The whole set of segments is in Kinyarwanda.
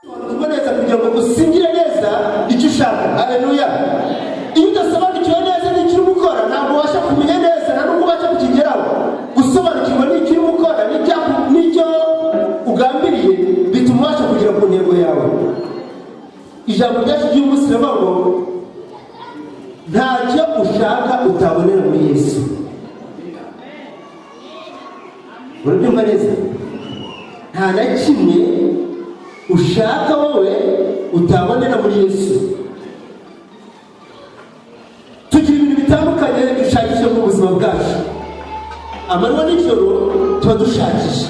neza kugira ngo usingire neza icyo ushaka. Haleluya. Iyo udasobanukiwe neza n'icyo uri gukora ntabwo ubasha kumenya neza nta n'ubwo ubasha kukigeraho. Gusobanukirwa n'icyo uri gukora n'icyo ugambiriye bituma ubasha kugera ku ntego yawe. Ijambo ryacu ry'umunsi rivuga ngo ntacyo ushaka utabonera muri Yesu. Urabyumva neza? Nta na kimwe ushaka wowe utabonera muri Yesu. Tugira ibintu bitandukanye dushakisha mu buzima bwacu. Amanywa n'ijoro tuba dushakisha,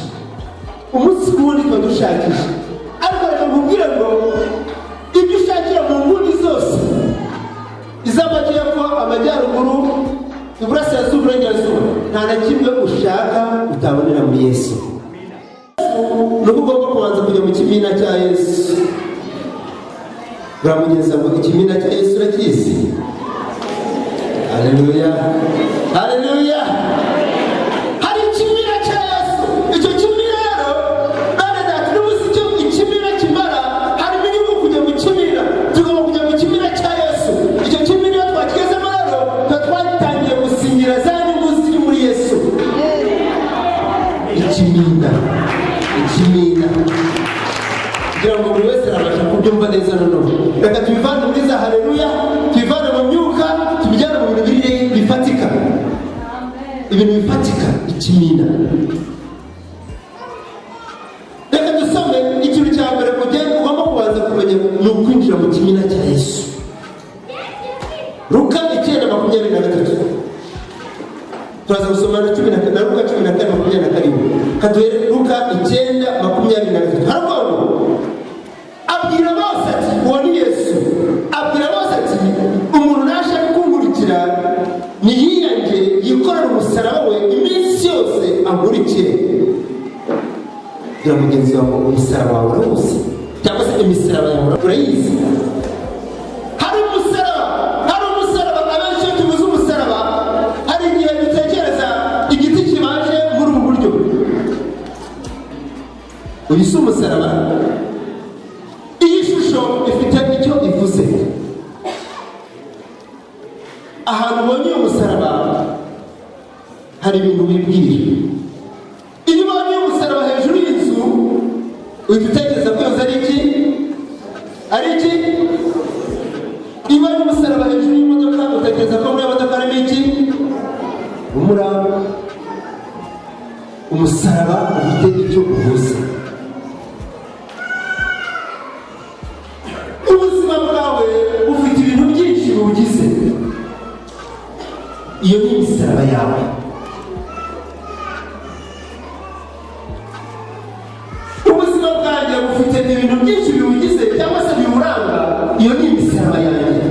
umunsi ku wundi tuba dushakisha. Ariko reka nkubwire ngo ibyo ushakira mu nguni zose, iz'amajyepfo, amajyaruguru, iburasirazuba, iburengerazuba, nta na kimwe ushaka utabonera muri Yesu. Nuko ugomba kubanza kujya mu kimina cya Yesu. Uramugeza ngo ikimina cya Yesu urakizi? Haleluya. Haleluya. Hari ikimina cya Yesu. Icyo kimina rero none dati n'ubuzi icyo ikimina kimara harimo inyungu kujya mu kimina. Tugomba kujya mu kimina cya Yesu. Icyo kimina twakigezemo rero twatangiye gusingira za nyungu ziri muri Yesu. Ikimina kugira ngo buri wese arabasha kubyumva neza noneho. Reka tubivane muri za haleluya, tubivane mu myuka, tubijyane mu bintu biri bifatika. Ibintu bifatika, ikimina. Reka dusome ikintu cya mbere ugomba kubanza kumenya ni ukwinjira mu kimina cya Yesu. Luka 9:23. Turaza gusoma na Luka 10:24. Kaduhere Luka 9:23. Haravuga abwira bose ati uwo ni Yesu. Abwira bose ati umuntu nashaka kunkurikira niyiyange yikorera umusaraba we iminsi yose ankurikire. Bwira mugenzi wawe umusaraba wawe uramuzi cyangwa se imisaraba yawe urayizi? Hari umusaraba abenshi tubuze umusaraba. Hari igihe dutekereza igiti kibaje muri ubu buryo. Uyu si umusaraba. Iyi shusho ifite icyo ivuze. Ahantu ubonye umusaraba hari ibintu wibwira. Iyo ubonye umusaraba hejuru y'inzu uhita utekereza ko yoza ari iki? Ari iki? Iyo ubonye umusaraba hejuru y'imodoka utekereza ko muri iyo modoka harimo iki? Umuraba. Umusaraba ufite icyo uvuze. Ubuzima bwawe ufite ibintu byinshi bugize. Iyo ni imisaraba yawe. Ubuzima bwanjye bufite ibintu byinshi biwugize cyangwa se biwuranga. Iyo ni imisaraba yanjye.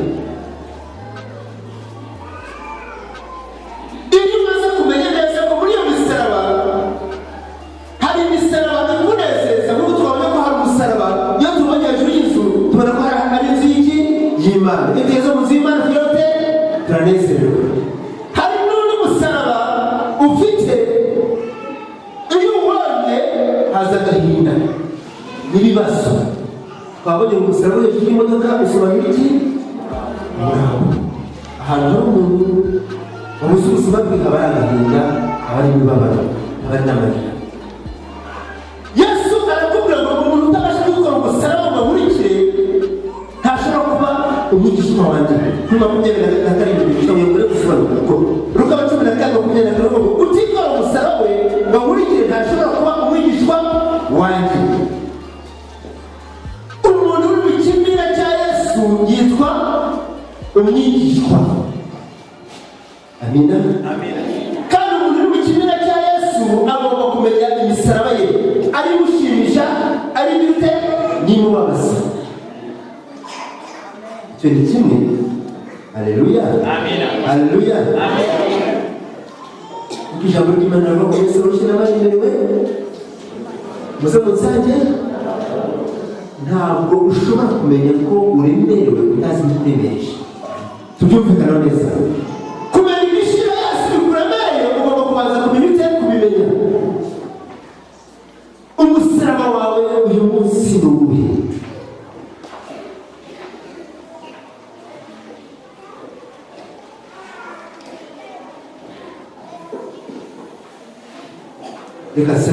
Iyo umaze kumenya neza ko muri iyo misaraba hari imisaraba ikunezeza, nk'uko twabonye ko hari umusaraba iyo tubonye hejuru y'inzu tubona ko hari inzu y'iki? Y'Imana. Iyo tugeze mu nzu y'Imana tuyote turanezerewe. Hari n'undi musaraba ufite iyo ubonye haza agahinda n'ibibazo. Twabonye umusaraba hejuru y'imodoka usoma iki? Ahantu hari umuntu wabuze ubuzima bwe haba hari agahinda, haba hari imibabaro, haba hari n'amarira. Yesu arakubwira ngo umuntu utabasha gukora umusaraba ngo amurikire ntashobora kuba umwigishwa wanjye. Kuri 27 bishoboye muri gusobanura ko Luka 10:24 ngo utikora umusaraba we ngo amurikire ntashobora kuba umwigishwa wanjye. Umuntu uri mu kimina cya Yesu yitwa umwigishwa. Amina. Amina. Kandi umuntu uri mu kimina cya Yesu agomba kumenya imisaraba ye. Ari gushimisha, ari bite, n'imubabaza. Icyo ni kimwe. Haleluya. Amina. Haleluya. Amina. Ijambo ry'Imana rivuga ngo Yesu arushyira abaremerewe muze musange. Ntabwo ushobora kumenya ko uremerewe utazi n'ikuremeresha. Tubyumvikana neza. Kumenya ibishira Yesu bikuremereye ugomba kubanza kumenya ute kubimenya. Umusaraba wawe uyu munsi ni uwuhe? reka se